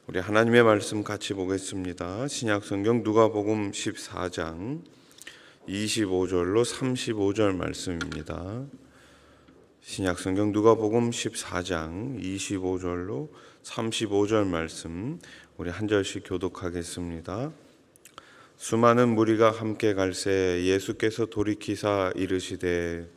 우리 하나님의 말씀 같이 보겠습니다. 신약성경 누가복음 14장 25절로 35절 말씀입니다. 신약성경 누가복음 14장 25절로 35절 말씀 우리 한 절씩 교독하겠습니다. 수많은 무리가 함께 갈새 예수께서 돌이키사 이르시되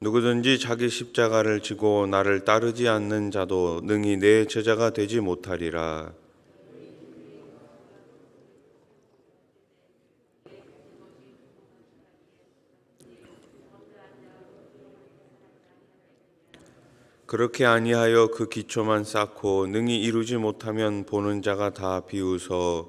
누구든지 자기 십자가를 지고 나를 따르지 않는 자도 능히 내 제자가 되지 못하리라. 그렇게 아니하여 그 기초만 쌓고 능히 이루지 못하면 보는 자가 다 비웃어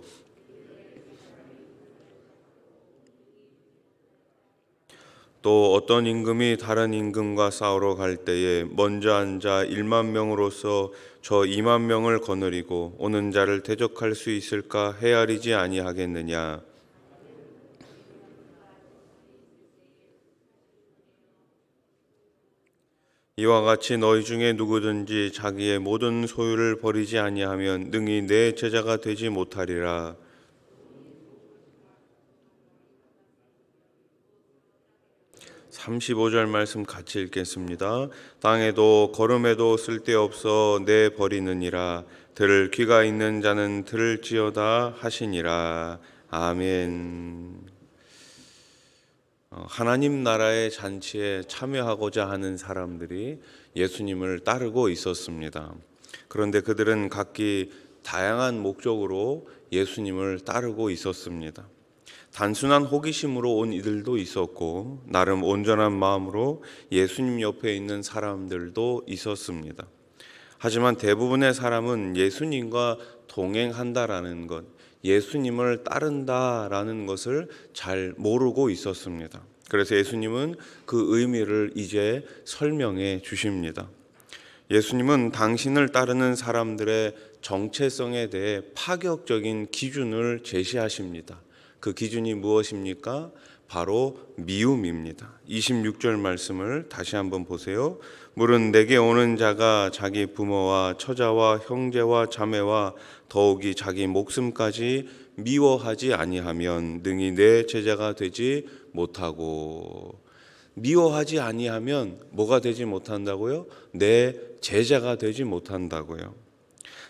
또 어떤 임금이 다른 임금과 싸우러 갈 때에 먼저 앉아 1만 명으로서 저 2만 명을 거느리고 오는 자를 대적할 수 있을까 헤아리지 아니하겠느냐. 이와 같이 너희 중에 누구든지 자기의 모든 소유를 버리지 아니하면 능히 내 제자가 되지 못하리라. 35절 말씀 같이 읽겠습니다. 땅에도 걸음에도 쓸데없어 내 버리느니라. 들을 귀가 있는 자는 들을지어다 하시니라. 아멘. 하나님 나라의 잔치에 참여하고자 하는 사람들이 예수님을 따르고 있었습니다. 그런데 그들은 각기 다양한 목적으로 예수님을 따르고 있었습니다. 단순한 호기심으로 온 이들도 있었고 나름 온전한 마음으로 예수님 옆에 있는 사람들도 있었습니다. 하지만 대부분의 사람은 예수님과 동행한다라는 것, 예수님을 따른다라는 것을 잘 모르고 있었습니다. 그래서 예수님은 그 의미를 이제 설명해 주십니다. 예수님은 당신을 따르는 사람들의 정체성에 대해 파격적인 기준을 제시하십니다. 그 기준이 무엇입니까? 바로 미움입니다. 26절 말씀을 다시 한번 보세요. 물은 내게 오는 자가 자기 부모와 처자와 형제와 자매와 더욱이 자기 목숨까지 미워하지 아니하면 능히 내 제자가 되지 못하고. 미워하지 아니하면 뭐가 되지 못한다고요? 내 제자가 되지 못한다고요.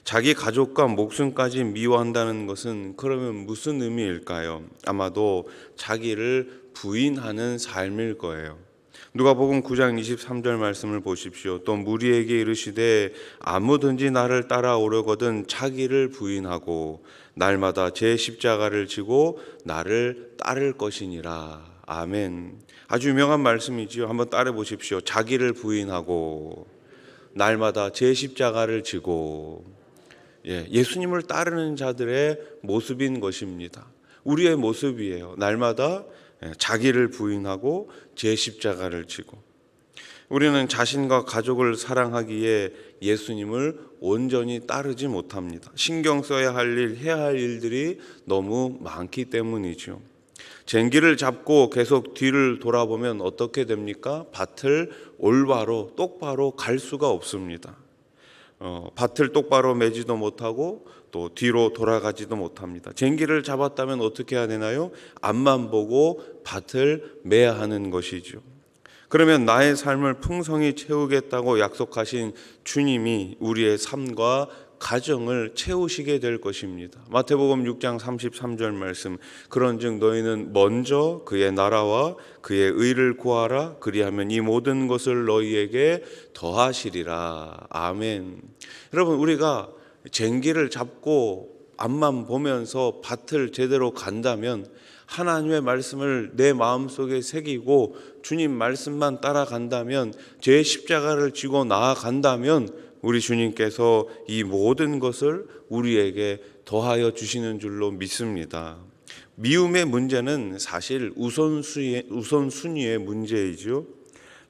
자기 가족과 목숨까지 미워한다는 것은 그러면 무슨 의미일까요? 아마도 자기를 부인하는 삶일 거예요. 누가복음 9장 23절 말씀을 보십시오. 또 무리에게 이르시되 아무든지 나를 따라오려거든 자기를 부인하고 날마다 제 십자가를 지고 나를 따를 것이니라. 아멘. 아주 유명한 말씀이지요. 한번 따라 보십시오. 자기를 부인하고 날마다 제 십자가를 지고. 예수님을 따르는 자들의 모습인 것입니다. 우리의 모습이에요. 날마다 자기를 부인하고 제 십자가를 지고. 우리는 자신과 가족을 사랑하기에 예수님을 온전히 따르지 못합니다. 신경 써야 할 일, 해야 할 일들이 너무 많기 때문이죠. 쟁기를 잡고 계속 뒤를 돌아보면 어떻게 됩니까? 밭을 올바로 똑바로 갈 수가 없습니다. 밭을 똑바로 매지도 못하고 또 뒤로 돌아가지도 못합니다. 쟁기를 잡았다면 어떻게 해야 되나요? 앞만 보고 밭을 매야 하는 것이죠. 그러면 나의 삶을 풍성히 채우겠다고 약속하신 주님이 우리의 삶과 가정을 채우시게 될 것입니다. 마태복음 6장 33절 말씀, 그런즉 너희는 먼저 그의 나라와 그의 의를 구하라. 그리하면 이 모든 것을 너희에게 더하시리라. 아멘. 여러분, 우리가 쟁기를 잡고 앞만 보면서 밭을 제대로 간다면, 하나님의 말씀을 내 마음속에 새기고 주님 말씀만 따라간다면, 제 십자가를 지고 나아간다면 우리 주님께서 이 모든 것을 우리에게 더하여 주시는 줄로 믿습니다. 미움의 문제는 사실 우선순위의 문제이죠.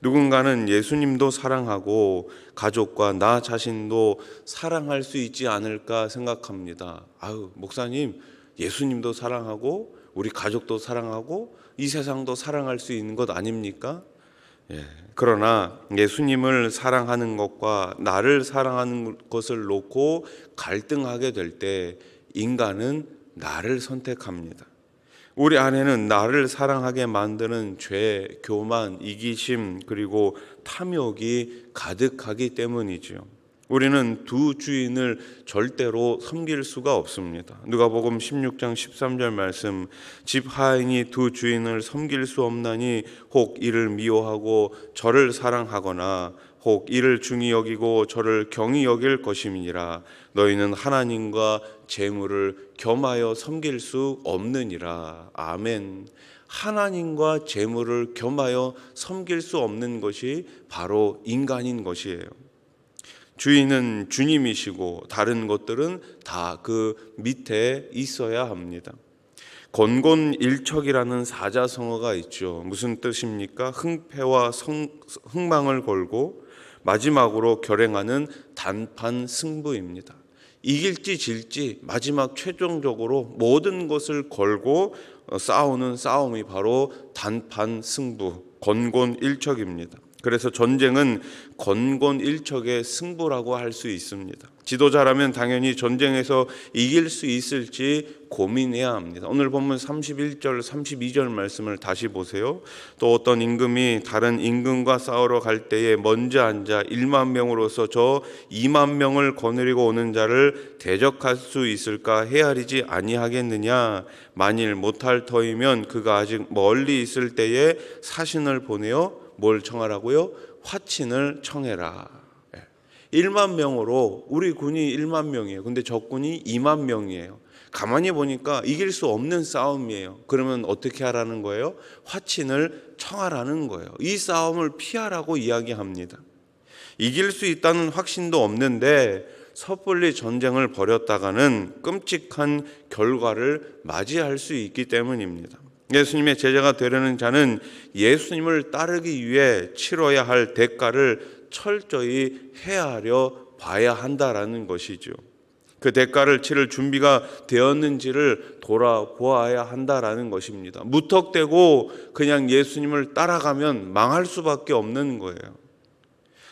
누군가는 예수님도 사랑하고 가족과 나 자신도 사랑할 수 있지 않을까 생각합니다. 목사님, 예수님도 사랑하고 우리 가족도 사랑하고 이 세상도 사랑할 수 있는 것 아닙니까? 그러나 예수님을 사랑하는 것과 나를 사랑하는 것을 놓고 갈등하게 될 때 인간은 나를 선택합니다. 우리 안에는 나를 사랑하게 만드는 죄, 교만, 이기심 그리고 탐욕이 가득하기 때문이지요. 우리는 두 주인을 절대로 섬길 수가 없습니다. 누가복음 16장 13절 말씀, 집 하인이 두 주인을 섬길 수 없나니 혹 이를 미워하고 저를 사랑하거나 혹 이를 중히 여기고 저를 경히 여길 것임이니라. 너희는 하나님과 재물을 겸하여 섬길 수 없느니라. 아멘. 하나님과 재물을 겸하여 섬길 수 없는 것이 바로 인간인 것이에요. 주인은 주님이시고 다른 것들은 다 그 밑에 있어야 합니다. 권곤일척이라는 사자성어가 있죠. 무슨 뜻입니까? 흥패와 흥망을 걸고 마지막으로 결행하는 단판 승부입니다. 이길지 질지 마지막 최종적으로 모든 것을 걸고 싸우는 싸움이 바로 단판 승부, 권곤일척입니다. 그래서 전쟁은 권곤일척의 승부라고 할 수 있습니다. 지도자라면 당연히 전쟁에서 이길 수 있을지 고민해야 합니다. 오늘 본문 31절, 32절 말씀을 다시 보세요. 또 어떤 임금이 다른 임금과 싸우러 갈 때에 먼저 앉아 1만 명으로서 저 2만 명을 거느리고 오는 자를 대적할 수 있을까 헤아리지 아니하겠느냐. 만일 못할 터이면 그가 아직 멀리 있을 때에 사신을 보내어 뭘 청하라고요? 화친을 청해라. 1만 명으로 우리 군이 1만 명이에요. 근데 적군이 2만 명이에요. 가만히 보니까 이길 수 없는 싸움이에요. 그러면 어떻게 하라는 거예요? 화친을 청하라는 거예요. 이 싸움을 피하라고 이야기합니다. 이길 수 있다는 확신도 없는데 섣불리 전쟁을 벌였다가는 끔찍한 결과를 맞이할 수 있기 때문입니다. 예수님의 제자가 되려는 자는 예수님을 따르기 위해 치러야 할 대가를 철저히 헤아려 봐야 한다라는 것이죠. 그 대가를 치를 준비가 되었는지를 돌아보아야 한다라는 것입니다. 무턱대고 그냥 예수님을 따라가면 망할 수밖에 없는 거예요.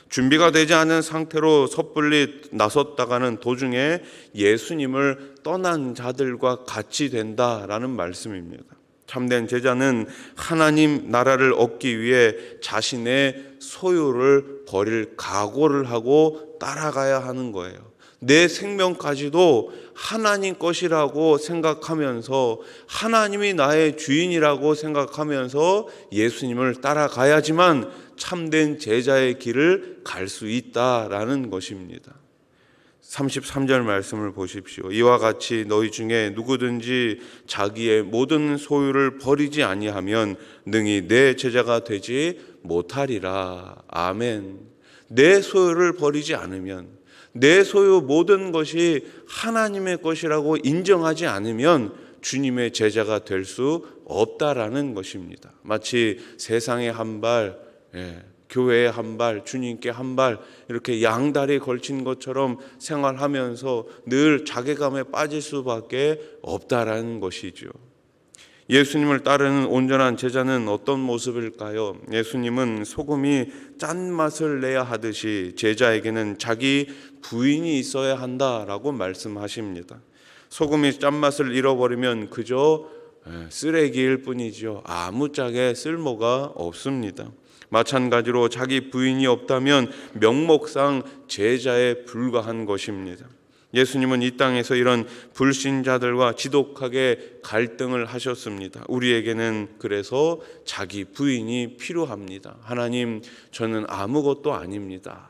준비가 되지 않은 상태로 섣불리 나섰다가는 도중에 예수님을 떠난 자들과 같이 된다라는 말씀입니다. 참된 제자는 하나님 나라를 얻기 위해 자신의 소유를 버릴 각오를 하고 따라가야 하는 거예요. 내 생명까지도 하나님 것이라고 생각하면서 하나님이 나의 주인이라고 생각하면서 예수님을 따라가야지만 참된 제자의 길을 갈 수 있다라는 것입니다. 33절 말씀을 보십시오. 이와 같이 너희 중에 누구든지 자기의 모든 소유를 버리지 아니하면 능히 내 제자가 되지 못하리라. 아멘. 내 소유를 버리지 않으면, 내 소유 모든 것이 하나님의 것이라고 인정하지 않으면 주님의 제자가 될 수 없다라는 것입니다. 마치 세상에 한 발, 교회에 한 발, 주님께 한 발 이렇게 양다리 걸친 것처럼 생활하면서 늘 자괴감에 빠질 수밖에 없다라는 것이죠. 예수님을 따르는 온전한 제자는 어떤 모습일까요? 예수님은 소금이 짠맛을 내야 하듯이 제자에게는 자기 부인이 있어야 한다라고 말씀하십니다. 소금이 짠맛을 잃어버리면 그저 쓰레기일 뿐이죠. 아무짝에 쓸모가 없습니다. 마찬가지로 자기 부인이 없다면 명목상 제자에 불과한 것입니다. 예수님은 이 땅에서 이런 불신자들과 지독하게 갈등을 하셨습니다. 우리에게는 그래서 자기 부인이 필요합니다. 하나님, 저는 아무것도 아닙니다.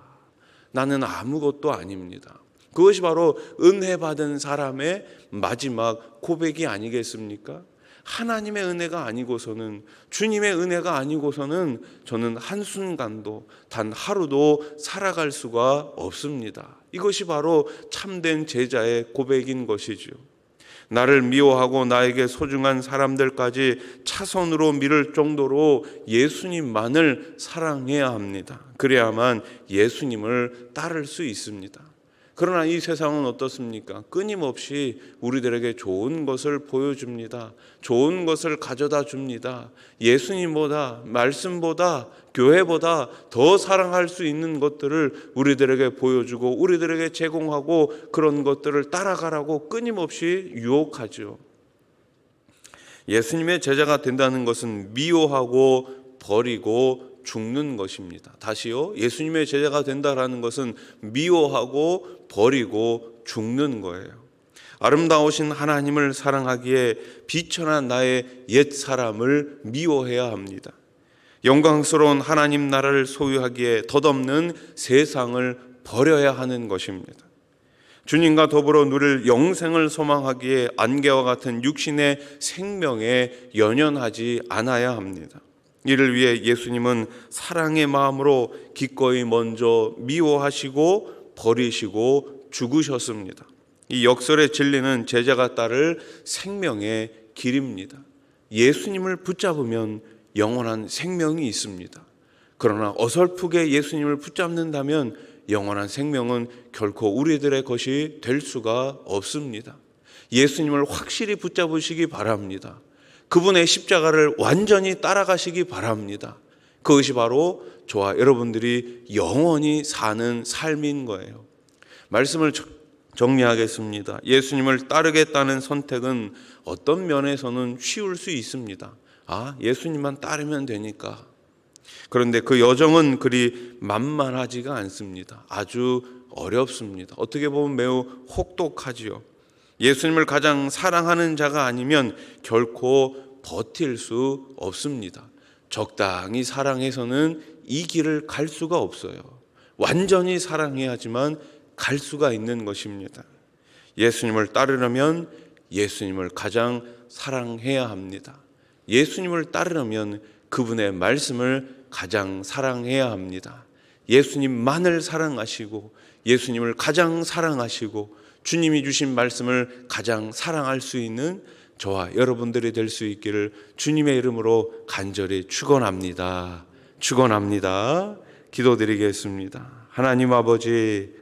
나는 아무것도 아닙니다. 그것이 바로 은혜 받은 사람의 마지막 고백이 아니겠습니까? 하나님의 은혜가 아니고서는, 주님의 은혜가 아니고서는 저는 한순간도 단 하루도 살아갈 수가 없습니다. 이것이 바로 참된 제자의 고백인 것이죠. 나를 미워하고 나에게 소중한 사람들까지 차선으로 밀을 정도로 예수님만을 사랑해야 합니다. 그래야만 예수님을 따를 수 있습니다. 그러나 이 세상은 어떻습니까? 끊임없이 우리들에게 좋은 것을 보여줍니다. 좋은 것을 가져다 줍니다. 예수님보다, 말씀보다, 교회보다 더 사랑할 수 있는 것들을 우리들에게 보여주고 우리들에게 제공하고 그런 것들을 따라가라고 끊임없이 유혹하죠. 예수님의 제자가 된다는 것은 미워하고 버리고 죽는 것입니다. 다시요. 예수님의 제자가 된다라는 것은 미워하고 버리고 죽는 거예요. 아름다우신 하나님을 사랑하기에 비천한 나의 옛 사람을 미워해야 합니다. 영광스러운 하나님 나라를 소유하기에 덧없는 세상을 버려야 하는 것입니다. 주님과 더불어 누릴 영생을 소망하기에 안개와 같은 육신의 생명에 연연하지 않아야 합니다. 이를 위해 예수님은 사랑의 마음으로 기꺼이 먼저 미워하시고 버리시고 죽으셨습니다. 이 역설의 진리는 제자가 따를 생명의 길입니다. 예수님을 붙잡으면 영원한 생명이 있습니다. 그러나 어설프게 예수님을 붙잡는다면 영원한 생명은 결코 우리들의 것이 될 수가 없습니다. 예수님을 확실히 붙잡으시기 바랍니다. 그분의 십자가를 완전히 따라가시기 바랍니다. 그것이 바로 저와 여러분들이 영원히 사는 삶인 거예요. 말씀을 정리하겠습니다. 예수님을 따르겠다는 선택은 어떤 면에서는 쉬울 수 있습니다. 예수님만 따르면 되니까. 그런데 그 여정은 그리 만만하지가 않습니다. 아주 어렵습니다. 어떻게 보면 매우 혹독하지요. 예수님을 가장 사랑하는 자가 아니면 결코 버틸 수 없습니다. 적당히 사랑해서는 이 길을 갈 수가 없어요. 완전히 사랑해야지만 갈 수가 있는 것입니다. 예수님을 따르려면 예수님을 가장 사랑해야 합니다. 예수님을 따르려면 그분의 말씀을 가장 사랑해야 합니다. 예수님만을 사랑하시고 예수님을 가장 사랑하시고 주님이 주신 말씀을 가장 사랑할 수 있는 저와 여러분들이 될 수 있기를 주님의 이름으로 간절히 축원합니다. 축원합니다. 기도드리겠습니다. 하나님 아버지,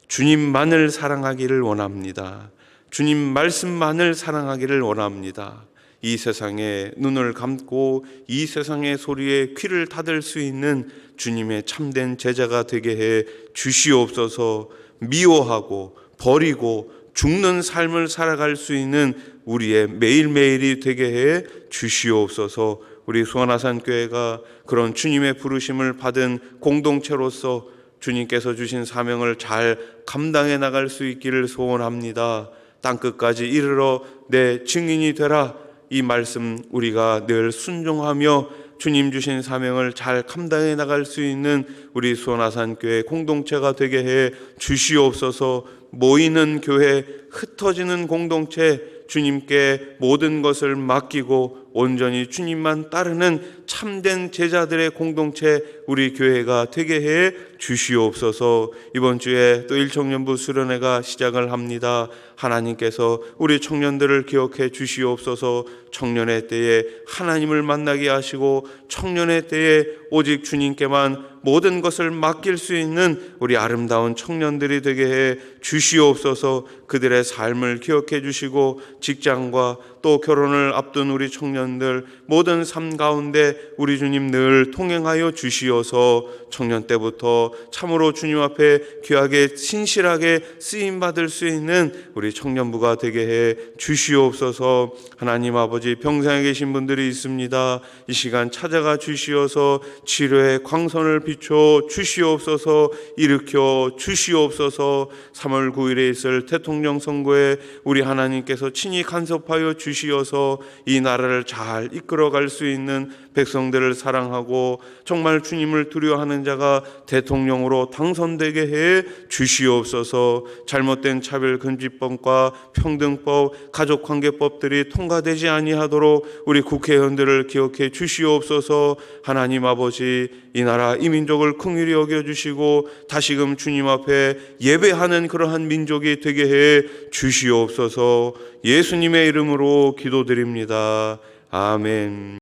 주님만을 사랑하기를 원합니다. 주님 말씀만을 사랑하기를 원합니다. 이 세상에 눈을 감고 이 세상의 소리에 귀를 닫을 수 있는 주님의 참된 제자가 되게 해 주시옵소서. 미워하고 버리고 죽는 삶을 살아갈 수 있는 우리의 매일매일이 되게 해 주시옵소서. 우리 수원아산교회가 그런 주님의 부르심을 받은 공동체로서 주님께서 주신 사명을 잘 감당해 나갈 수 있기를 소원합니다. 땅끝까지 이르러 내 증인이 되라. 이 말씀 우리가 늘 순종하며 주님 주신 사명을 잘 감당해 나갈 수 있는 우리 수원아산교회 공동체가 되게 해 주시옵소서. 모이는 교회, 흩어지는 공동체, 주님께 모든 것을 맡기고 온전히 주님만 따르는 참된 제자들의 공동체, 우리 교회가 되게 해 주시옵소서. 이번 주에 또 1청년부 수련회가 시작을 합니다. 하나님께서 우리 청년들을 기억해 주시옵소서. 청년의 때에 하나님을 만나게 하시고 청년의 때에 오직 주님께만 모든 것을 맡길 수 있는 우리 아름다운 청년들이 되게 해 주시옵소서. 그들의 삶을 기억해 주시고 직장과 또 결혼을 앞둔 우리 청년들 모든 삶 가운데 우리 주님 늘 통행하여 주시어서 청년 때부터 참으로 주님 앞에 귀하게 신실하게 쓰임받을 수 있는 우리 청년부가 되게 해 주시옵소서. 하나님 아버지, 병상에 계신 분들이 있습니다. 이 시간 찾아가 주시어서 치료의 광선을 비춰 주시옵소서. 일으켜 주시옵소서. 3월 9일에 있을 대통령 선거에 우리 하나님께서 친히 간섭하여 주시어서 이 나라를 잘 이끌어갈 수 있는 백성들을 사랑하고 정말 주님을 두려워하는 자가 대통령으로 당선되게 해 주시옵소서. 잘못된 차별금지법과 평등법, 가족관계법들이 통과되지 아니하도록 우리 국회의원들을 기억해 주시옵소서. 하나님 아버지, 이 나라 이 민족을 긍휼히 여겨주시고 다시금 주님 앞에 예배하는 그러한 민족이 되게 해 주시옵소서. 예수님의 이름으로 기도드립니다. 아멘.